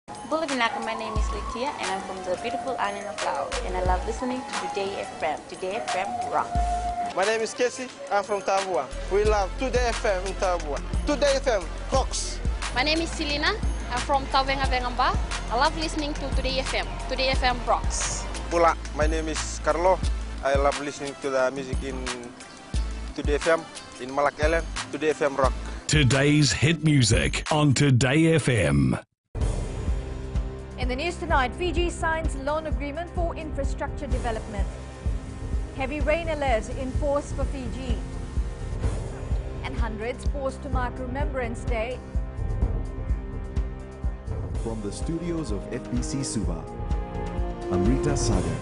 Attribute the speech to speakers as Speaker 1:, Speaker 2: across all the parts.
Speaker 1: Bulavinaka, my name is Litia and I'm from the beautiful island of Laos and I love listening to Today FM. Today FM rock.
Speaker 2: My name is Casey, I'm from Tabua. We love Today FM in Tabua. Today FM rocks.
Speaker 3: My name is Selina, I'm from Tavenga Vengamba. I love listening to Today FM. Today FM rocks.
Speaker 2: Pula, my name is Carlo. I love listening to the music in Today FM, in Malak Island. Today FM rock.
Speaker 4: Today's hit music on Today FM.
Speaker 5: In the news tonight, Fiji signs loan agreement for infrastructure development. Heavy rain alert in force for Fiji. And hundreds pause to mark Remembrance Day.
Speaker 6: From the studios of FBC Suva, Amrita Sagar.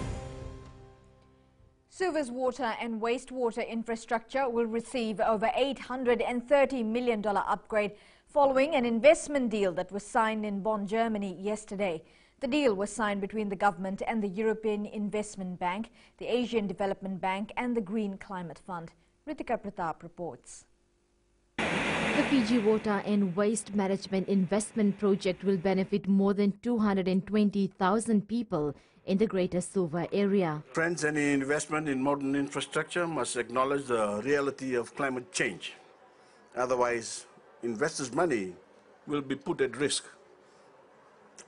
Speaker 5: Suva's water and wastewater infrastructure will receive over $830 million upgrade following an investment deal that was signed in Bonn, Germany yesterday. The deal was signed between the government and the European Investment Bank, the Asian Development Bank and the Green Climate Fund. Ritika Pratap reports.
Speaker 7: The Fiji Water and Waste Management Investment Project will benefit more than 220,000 people in the Greater Suva area.
Speaker 8: Friends, any investment in modern infrastructure must acknowledge the reality of climate change. Otherwise, investors' money will be put at risk.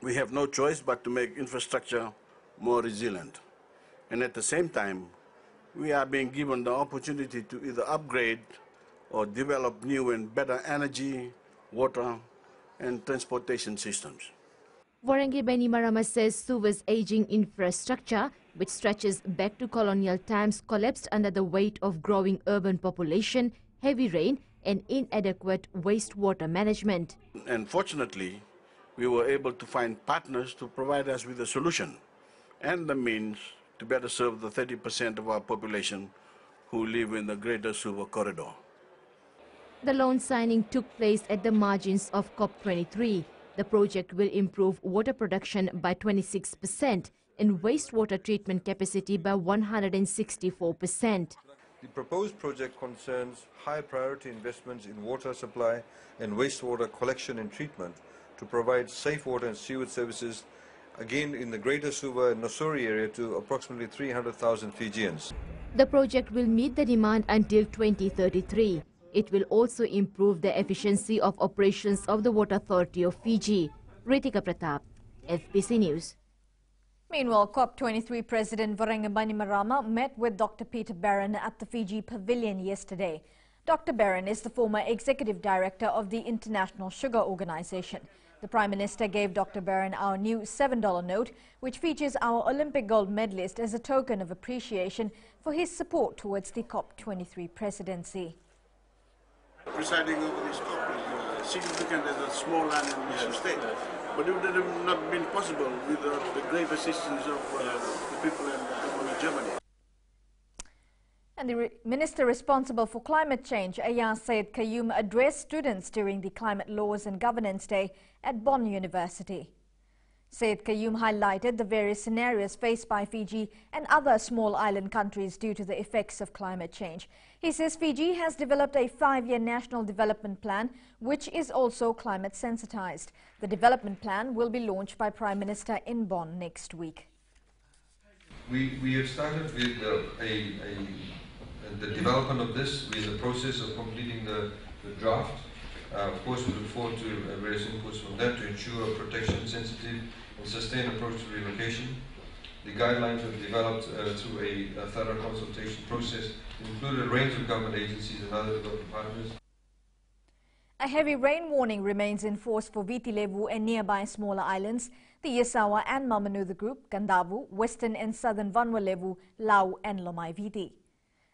Speaker 8: We have no choice but to make infrastructure more resilient. And at the same time, we are being given the opportunity to either upgrade or develop new and better energy, water, and transportation systems.
Speaker 7: Warangi Benimarama says Suva's aging infrastructure, which stretches back to colonial times, collapsed under the weight of growing urban population, heavy rain, and inadequate wastewater management.
Speaker 8: And fortunately, we were able to find partners to provide us with a solution and the means to better serve the 30% of our population who live in the Greater Suva corridor.
Speaker 7: The loan signing took place at the margins of COP23. The project will improve water production by 26% and wastewater treatment capacity by 164%.
Speaker 9: The proposed project concerns high priority investments in water supply and wastewater collection and treatment to provide safe water and sewage services, again in the Greater Suva and Nosori area, to approximately 300,000 Fijians.
Speaker 7: The project will meet the demand until 2033. It will also improve the efficiency of operations of the Water Authority of Fiji. Ritika Pratap, FBC News.
Speaker 5: Meanwhile, COP23 President Varenga Bainimarama met with Dr. Peter Barron at the Fiji Pavilion yesterday. Dr. Barron is the former executive director of the International Sugar Organization. The Prime Minister gave Dr. Barron our new $7 note, which features our Olympic gold medalist, as a token of appreciation for his support towards the COP23 presidency.
Speaker 8: Presiding over this COP is significant as a small land and nation state, but it would have not been possible without the great assistance of the people in Germany.
Speaker 5: And the Minister responsible for climate change, Ayaz Syed Qayyum, addressed students during the Climate Laws and Governance Day at Bonn University. Syed Qayyum highlighted the various scenarios faced by Fiji and other small island countries due to the effects of climate change. He says Fiji has developed a 5-year national development plan, which is also climate sensitized. The development plan will be launched by Prime Minister in Bonn next week.
Speaker 9: We have started with the development of this. We're in the process of completing the draft. Of course, we look forward to various inputs from that to ensure a protection-sensitive and sustained approach to relocation. The guidelines were developed through a thorough consultation process, included a range of government agencies and other development partners.
Speaker 5: A heavy rain warning remains in force for Viti Levu and nearby smaller islands, the Yasawa and Mamanuca group, Kandavu, Western and Southern Vanuatu, Lau and Lomai Viti.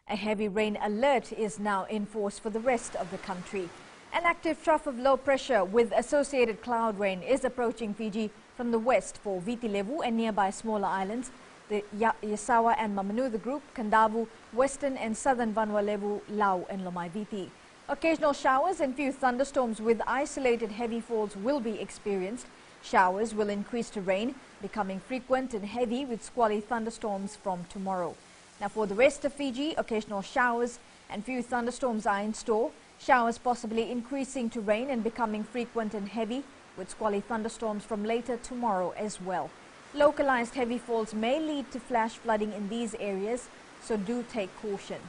Speaker 5: A heavy rain alert is now in force for the rest of the country. An active trough of low pressure with associated cloud rain is approaching Fiji from the west for Viti Levu and nearby smaller islands, the Yasawa and Mamanuca group, Kandavu, Western and Southern Vanuatu, Lau and Lomai Viti. Occasional showers and few thunderstorms with isolated heavy falls will be experienced. Showers will increase to rain, becoming frequent and heavy with squally thunderstorms from tomorrow. Now for the rest of Fiji, occasional showers and few thunderstorms are in store. Showers possibly increasing to rain and becoming frequent and heavy with squally thunderstorms from later tomorrow as well. Localized heavy falls may lead to flash flooding in these areas, so do take caution.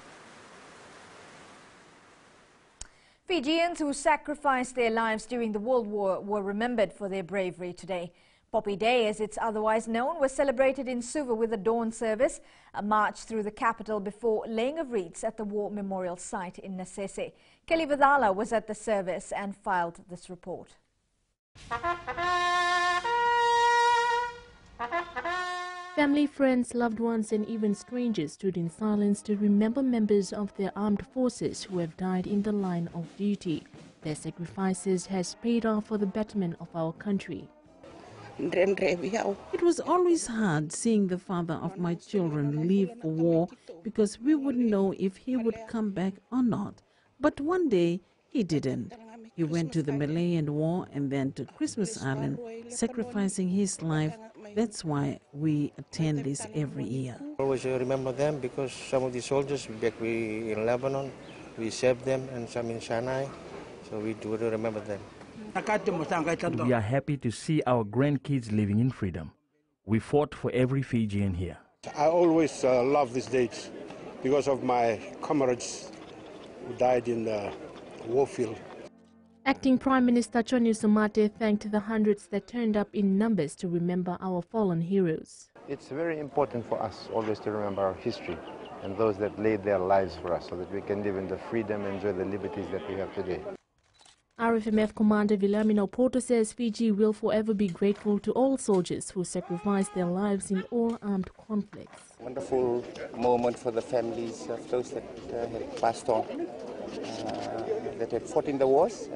Speaker 5: Fijians who sacrificed their lives during the World War were remembered for their bravery today. Poppy Day, as it's otherwise known, was celebrated in Suva with a dawn service, a march through the capital before laying of wreaths at the War Memorial Site in Nasese. Kelly Vidala was at the service and filed this report.
Speaker 10: Family, friends, loved ones and even strangers stood in silence to remember members of the armed forces who have died in the line of duty. Their sacrifices has paid off for the betterment of our country.
Speaker 11: It was always hard seeing the father of my children leave for war because we wouldn't know if he would come back or not. But one day he didn't. He went to the Malayan War and then to Christmas Island, sacrificing his life. That's why we attend this every year.
Speaker 12: I always remember them because some of the soldiers back in Lebanon, we saved them, and some in Sinai, so we do remember them.
Speaker 13: We are happy to see our grandkids living in freedom. We fought for every Fijian here.
Speaker 14: I always love these dates because of my comrades who died in the warfield.
Speaker 10: Acting Prime Minister Chonyu Samate thanked the hundreds that turned up in numbers to remember our fallen heroes.
Speaker 15: It's very important for us always to remember our history and those that laid their lives for us so that we can live in the freedom and enjoy the liberties that we have today.
Speaker 10: RFMF Commander Villamino Porto says Fiji will forever be grateful to all soldiers who sacrificed their lives in all armed conflicts.
Speaker 16: Wonderful moment for the families of those that had passed on, that had fought in the wars.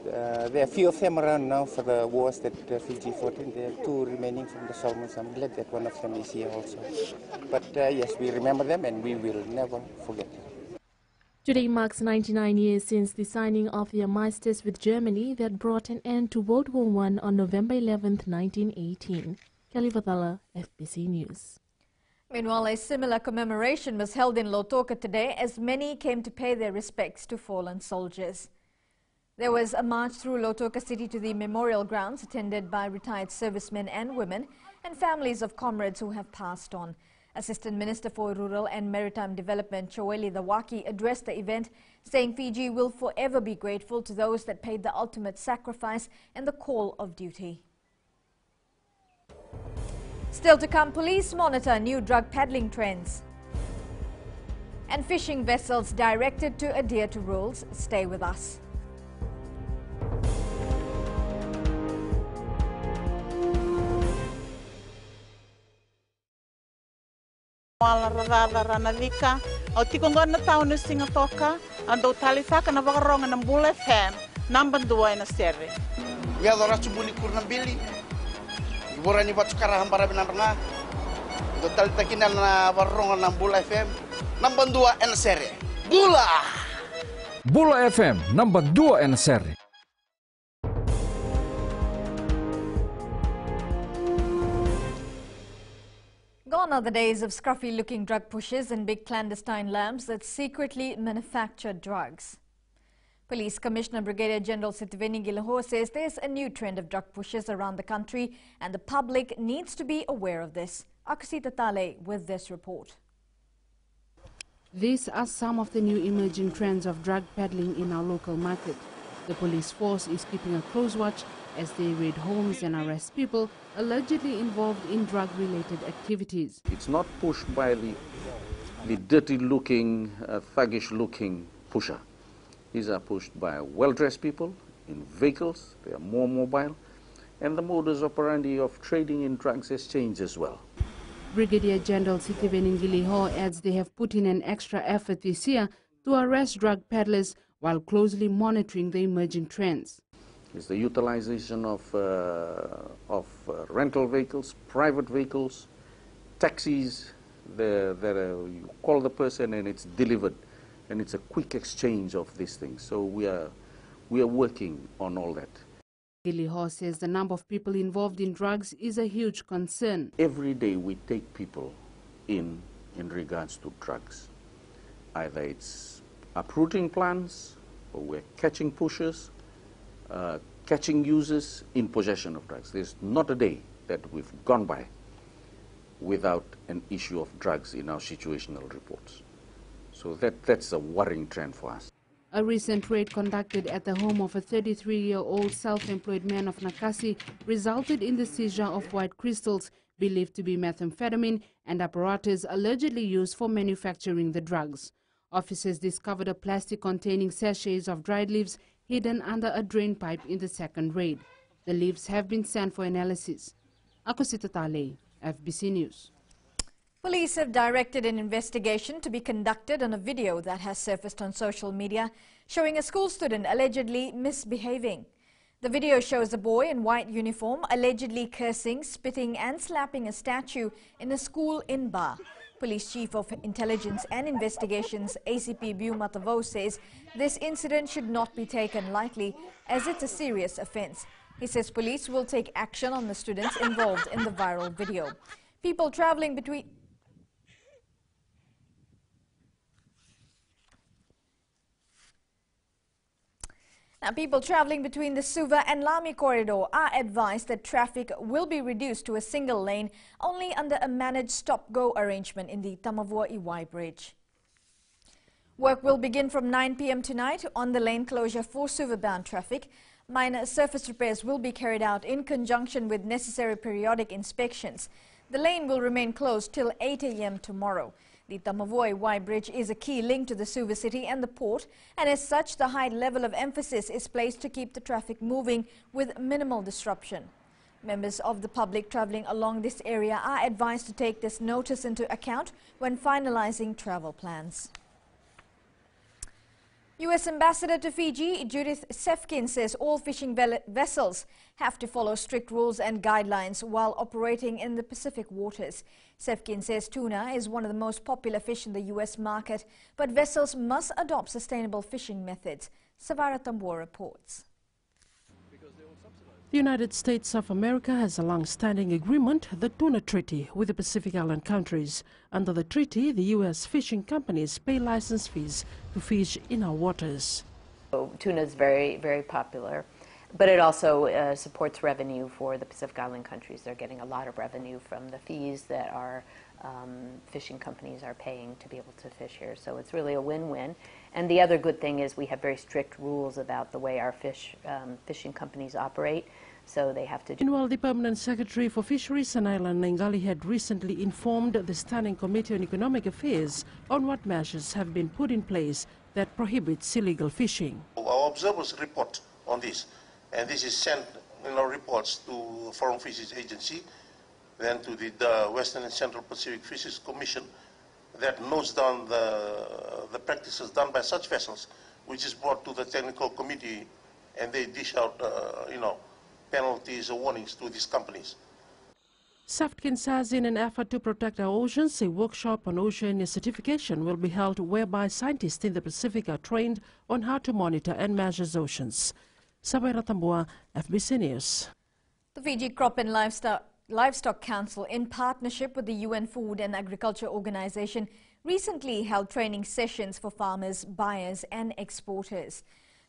Speaker 16: There are few of them around now for the wars that Fiji fought in. There are two remaining from the Solomons. I'm glad that one of them is here also. But yes, we remember them and we will never forget them.
Speaker 10: Today marks 99 years since the signing of the armistice with Germany that brought an end to World War I on November 11, 1918. Kelly Vathala, FBC News.
Speaker 5: Meanwhile, a similar commemoration was held in Lautoka today as many came to pay their respects to fallen soldiers. There was a march through Lautoka City to the memorial grounds attended by retired servicemen and women and families of comrades who have passed on. Assistant Minister for Rural and Maritime Development Choeli Dawaki addressed the event, saying Fiji will forever be grateful to those that paid the ultimate sacrifice and the call of duty. Still to come, police monitor new drug peddling trends. And fishing vessels directed to adhere to rules. Stay with us.
Speaker 17: Ranavika, o tikongona tauna singatoka, ando talifaka na wakaronga ng Bull FM, number 2 na serve.
Speaker 18: Ya dora chubuni kurnambili, ibora ni batukara hambara binaranga, do talitakina na wakaronga ng Bull FM, number 2 na serve. Bula!
Speaker 19: Bull FM, number 2 na serve.
Speaker 5: Gone are the days of scruffy-looking drug pushers and big clandestine labs that secretly manufacture drugs. Police Commissioner Brigadier General Sitiveni Gilaho says there's a new trend of drug pushers around the country and the public needs to be aware of this. Akasita Tale with this report.
Speaker 20: These are some of the new emerging trends of drug peddling in our local market. The police force is keeping a close watch as they raid homes and arrest people allegedly involved in drug-related activities.
Speaker 21: It's not pushed by the dirty-looking, thuggish-looking pusher. These are pushed by well-dressed people in vehicles. They are more mobile, and the modus operandi of trading in drugs has changed as well.
Speaker 20: Brigadier General Sitiveni Giliho adds they have put in an extra effort this year to arrest drug peddlers while closely monitoring the emerging trends.
Speaker 21: It's the utilization of rental vehicles, private vehicles, taxis. You call the person and it's delivered, and it's a quick exchange of these things. So we are working on all that.
Speaker 20: Giliho says the number of people involved in drugs is a huge concern.
Speaker 21: Every day we take people in regards to drugs. Either it's uprooting plants, or we're catching pushers, catching users in possession of drugs. There's not a day that we've gone by without an issue of drugs in our situational reports. So that's a worrying trend for us.
Speaker 20: A recent raid conducted at the home of a 33-year-old self-employed man of Nakasi resulted in the seizure of white crystals believed to be methamphetamine and apparatus allegedly used for manufacturing the drugs. Officers discovered a plastic containing sachets of dried leaves hidden under a drain pipe in the second raid. The leaves have been sent for analysis. Akosita Tale, FBC News.
Speaker 5: Police have directed an investigation to be conducted on a video that has surfaced on social media showing a school student allegedly misbehaving. The video shows a boy in white uniform allegedly cursing, spitting and slapping a statue in a school in Ba. Police Chief of Intelligence and Investigations ACP Bu Matavo says this incident should not be taken lightly as it's a serious offence. He says police will take action on the students involved in the viral video. People travelling between the Suva and Lami corridor are advised that traffic will be reduced to a single lane only under a managed stop-go arrangement in the Tamavua-Iwai Bridge. Work will begin from 9 p.m. tonight on the lane closure for Suva-bound traffic. Minor surface repairs will be carried out in conjunction with necessary periodic inspections. The lane will remain closed till 8 a.m. tomorrow. The Tamavua-Iwai Bridge is a key link to the Suva city and the port, and as such, the high level of emphasis is placed to keep the traffic moving with minimal disruption. Members of the public travelling along this area are advised to take this notice into account when finalising travel plans. U.S. Ambassador to Fiji, Judith Sefkin, says all fishing vessels have to follow strict rules and guidelines while operating in the Pacific waters. Sefkin says tuna is one of the most popular fish in the U.S. market, but vessels must adopt sustainable fishing methods. Savara Tambua reports.
Speaker 10: The United States of America has a long-standing agreement, the Tuna Treaty, with the Pacific Island countries. Under the treaty, the U.S. fishing companies pay license fees to fish in our waters.
Speaker 1: Tuna is very, very popular, but it also supports revenue for the Pacific Island countries. They're getting a lot of revenue from the fees that our fishing companies are paying to be able to fish here. So it's really a win-win. And the other good thing is we have very strict rules about the way our fishing companies operate. So they have to.
Speaker 10: Meanwhile, the Permanent Secretary for Fisheries and Island Nengali had recently informed the Standing Committee on Economic Affairs on what measures have been put in place that prohibits illegal fishing.
Speaker 22: Our observers report on this, and this is sent in our reports to Foreign Fisheries Agency, then to the Western and Central Pacific Fisheries Commission, that notes down the practices done by such vessels, which is brought to the technical committee, and they dish out, penalties or warnings to these companies.
Speaker 10: Sefkin says in an effort to protect our oceans, a workshop on ocean certification will be held whereby scientists in the Pacific are trained on how to monitor and measure oceans. Sabera Tambua, FBC News.
Speaker 5: The Fiji Crop and Livestock Council, in partnership with the UN Food and Agriculture Organization, recently held training sessions for farmers, buyers and exporters.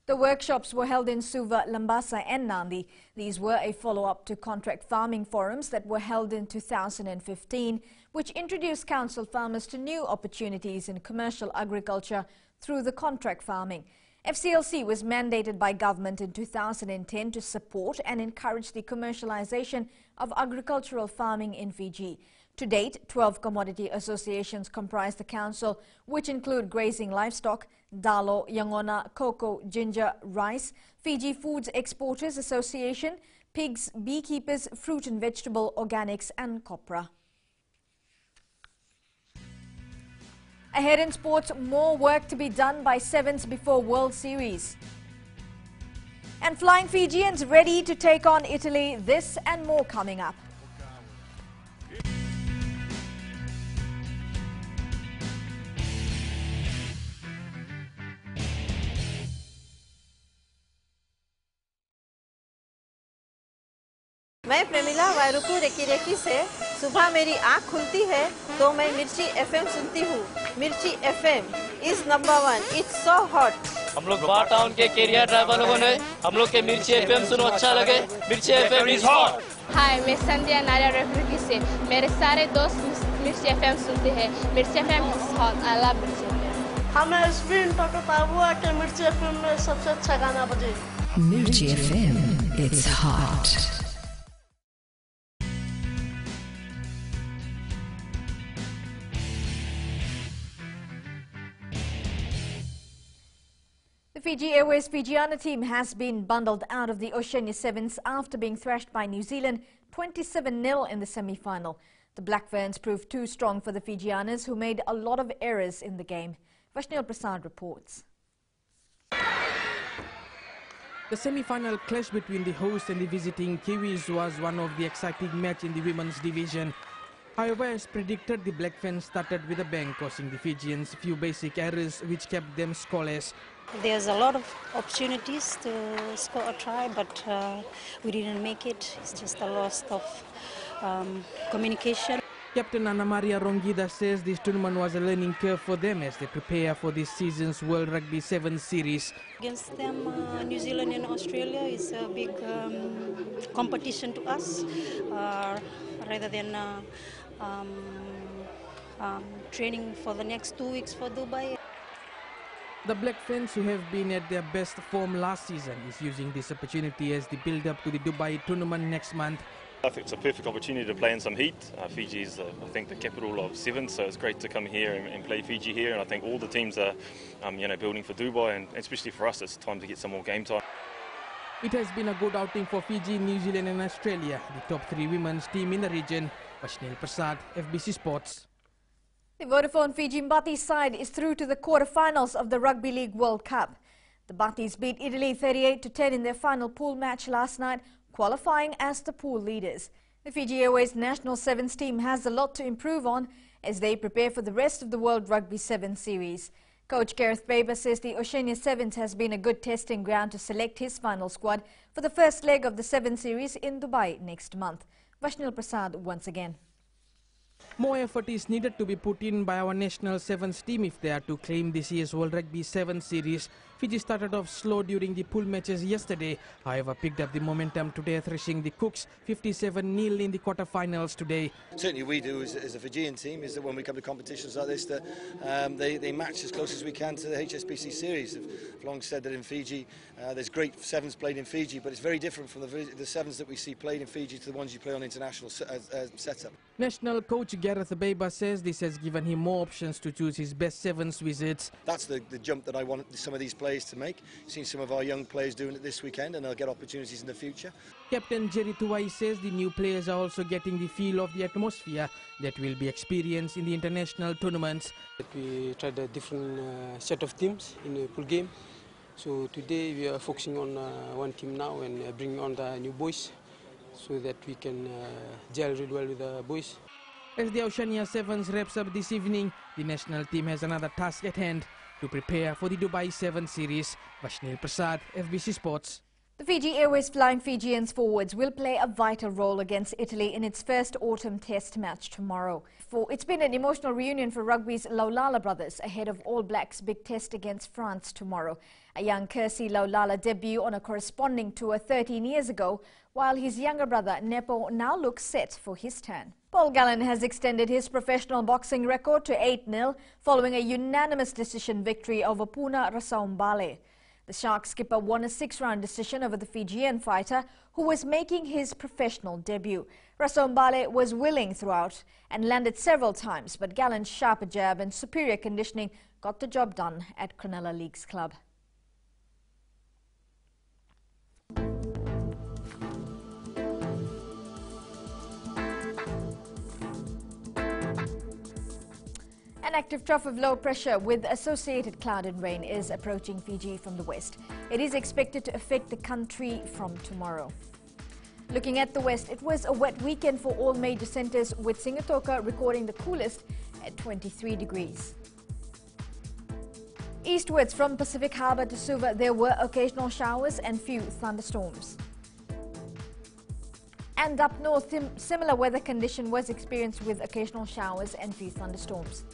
Speaker 5: The workshops were held in Suva, Lambasa and Nandi. These were a follow-up to contract farming forums that were held in 2015, which introduced council farmers to new opportunities in commercial agriculture through the contract farming. FCLC was mandated by government in 2010 to support and encourage the commercialization of agricultural farming in Fiji. To date, 12 commodity associations comprise the council, which include grazing livestock, Dalo, Yangona, cocoa, ginger, rice, Fiji Foods Exporters Association, pigs, beekeepers, fruit and vegetable, organics and copra. Ahead in sports, more work to be done by Sevens before World Series. And Flying Fijians ready to take on Italy. This and more coming up.
Speaker 23: मैं Premila वायरुकू recce recce से सुबह मेरी आँख खुलती है तो मैं मिर्ची एफएम सुनती हूँ। मिर्ची FM is number one. It's so hot.
Speaker 2: हम लोग बार टाउन के कैरियर ड्राइवर लोगों ने हम लोग के मिर्ची एफएम सुनो अच्छा लगे मिर्ची एफएम इज हॉट।
Speaker 3: हाय मैं संध्या नारियल रेफ्रिजरेटर से मेरे सारे दोस्त मिर्ची एफएम सुनते हैं मिर्ची FM is hot I love मिर्ची एफएम।
Speaker 4: हमें स्पिन टकता हुआ कि मिर्ची एफएम में सबसे अच्छा गाना बजे
Speaker 24: मिर्ची FM it's hot.
Speaker 5: The Fiji Airways Fijiana team has been bundled out of the Oceania Sevens after being thrashed by New Zealand 27-0 in the semi-final. The Black Ferns proved too strong for the Fijianas, who made a lot of errors in the game. Vaishnav Prasad reports.
Speaker 25: The semi-final clash between the host and the visiting Kiwis was one of the exciting match in the women's division. However, as predicted, the Black Ferns started with a bang, causing the Fijians few basic errors which kept them scoreless.
Speaker 26: There's a lot of opportunities to score a try, but we didn't make it. It's just a loss of communication.
Speaker 25: Captain Anna Maria Rongida says this tournament was a learning curve for them as they prepare for this season's World Rugby Sevens series.
Speaker 26: Against them, New Zealand and Australia is a big competition to us, rather than training for the next 2 weeks for Dubai.
Speaker 25: The Black Ferns, who have been at their best form last season, is using this opportunity as they build up to the Dubai tournament next month.
Speaker 27: I think it's a perfect opportunity to play in some heat. Fiji is, I think, the capital of Sevens, so it's great to come here and play Fiji here. And I think all the teams are, building for Dubai, and especially for us, it's time to get some more game time.
Speaker 25: It has been a good outing for Fiji, New Zealand and Australia, the top 3 women's team in the region. Vaishnav Prasad, FBC Sports.
Speaker 5: The Vodafone Fiji Mbati side is through to the quarter-finals of the Rugby League World Cup. The Batis beat Italy 38-10 in their final pool match last night, qualifying as the pool leaders. The Fiji Airways national sevens team has a lot to improve on as they prepare for the rest of the World Rugby Sevens series. Coach Gareth Baber says the Oceania Sevens has been a good testing ground to select his final squad for the first leg of the Sevens series in Dubai next month. Vaishnav Prasad once again.
Speaker 25: More effort is needed to be put in by our national sevens team if they are to claim this year's World Rugby Sevens series. Fiji started off slow during the pool matches yesterday, however picked up the momentum today, thrashing the Cooks 57-0 in the quarterfinals today.
Speaker 28: Certainly we do as a Fijian team is that when we come to competitions like this that they match as close as we can to the HSBC series. I've long said that in Fiji there's great sevens played in Fiji, but it's very different from the sevens that we see played in Fiji to the ones you play on international setup.
Speaker 25: National coach Gareth Baber says this has given him more options to choose his best sevens wizards.
Speaker 28: That's the jump that I want some of these players to make. Seen some of our young players doing it this weekend, and they'll get opportunities in the future.
Speaker 25: Captain Jerry Tuwai says the new players are also getting the feel of the atmosphere that will be experienced in the international tournaments.
Speaker 29: We tried a different set of teams in the pool game. So today we are focusing on one team now and bringing on the new boys so that we can gel really well with the boys.
Speaker 25: As the Oceania Sevens wraps up this evening, the national team has another task at hand to prepare for the Dubai Sevens series. Vaishnav Prasad, FBC Sports.
Speaker 5: The Fiji Airways Flying Fijians forwards will play a vital role against Italy in its first autumn test match tomorrow. It's been an emotional reunion for rugby's Laulala brothers ahead of All Blacks' big test against France tomorrow. A young Kersey Laulala debuted on a corresponding tour 13 years ago, while his younger brother Nepo now looks set for his turn. Paul Gallen has extended his professional boxing record to 8-0 following a unanimous decision victory over Puna Rasaumbale. The Shark skipper won a 6-round decision over the Fijian fighter who was making his professional debut. Rasaumbale was willing throughout and landed several times, but Gallen's sharper jab and superior conditioning got the job done at Cronulla Leagues Club. An active trough of low pressure with associated cloud and rain is approaching Fiji from the west. It is expected to affect the country from tomorrow. Looking at the west, it was a wet weekend for all major centres, with Singatoka recording the coolest at 23 degrees. Eastwards from Pacific Harbour to Suva, there were occasional showers and few thunderstorms. And up north, similar weather condition was experienced with occasional showers and few thunderstorms.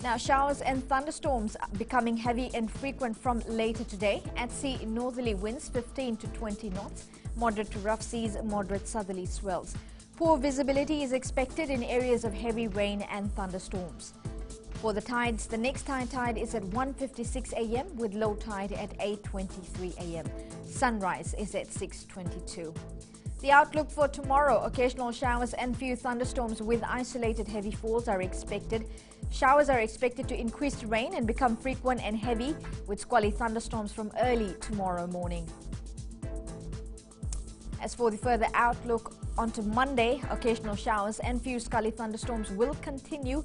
Speaker 5: Now, showers and thunderstorms are becoming heavy and frequent from later today. At sea, northerly winds 15 to 20 knots, moderate to rough seas, moderate southerly swells. Poor visibility is expected in areas of heavy rain and thunderstorms. For the tides, the next high tide is at 1:56 a.m. with low tide at 8:23 a.m. Sunrise is at 6:22. The outlook for tomorrow: occasional showers and few thunderstorms with isolated heavy falls are expected. Showers are expected to increase to rain and become frequent and heavy with squally thunderstorms from early tomorrow morning. As for the further outlook onto Monday, occasional showers and few scully thunderstorms will continue.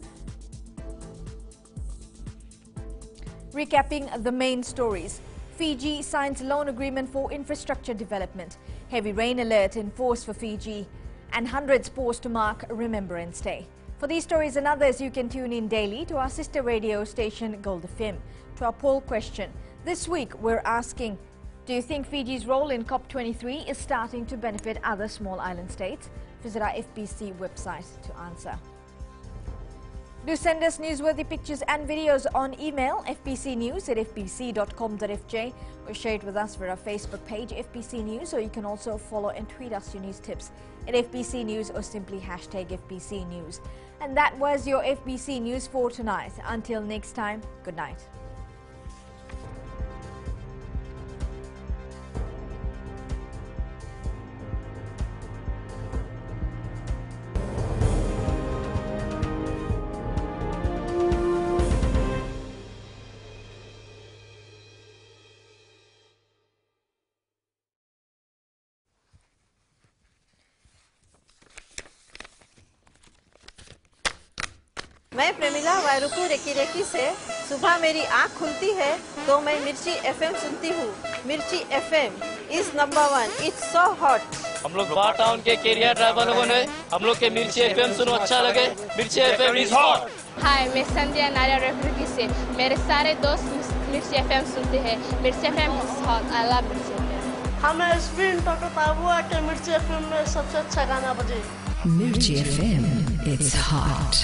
Speaker 5: Recapping the main stories. Fiji signs loan agreement for infrastructure development. Heavy rain alert in force for Fiji. And hundreds pause to mark Remembrance Day. For these stories and others, you can tune in daily to our sister radio station Gold FM. To our poll question, this week we're asking, do you think Fiji's role in COP23 is starting to benefit other small island states? Visit our FBC website to answer. Do send us newsworthy pictures and videos on email, fbcnews@fbc.com.fj, or share it with us via our Facebook page, FBC News, or you can also follow and tweet us your news tips at FBC News or simply hashtag FBC News. And that was your FBC News for tonight. Until next time, good night.
Speaker 23: मैं Premila वायरुकू recce recce से सुबह मेरी आँख खुलती है तो मैं मिर्ची एफएम सुनती हूँ। मिर्ची FM is number 1। It's so hot.
Speaker 2: हम लोग बार टाउन के कैरियर ड्राइवर लोगों ने हम लोग के मिर्ची एफएम सुनो अच्छा लगे। मिर्ची एफएम इज हॉट।
Speaker 3: हाय, मैं संध्या नारियल रेफ्रिकी से मेरे सारे दोस्त मिर्ची एफएम सुनते हैं। मिर्ची FM is hot. I love मिर्ची एफएम।
Speaker 4: हमें स्प्रिंग टोटो ताबुआ के मिर्ची एफएम में सबसे अच्छा गाना बजे।
Speaker 24: Mirchi FM, it's hot.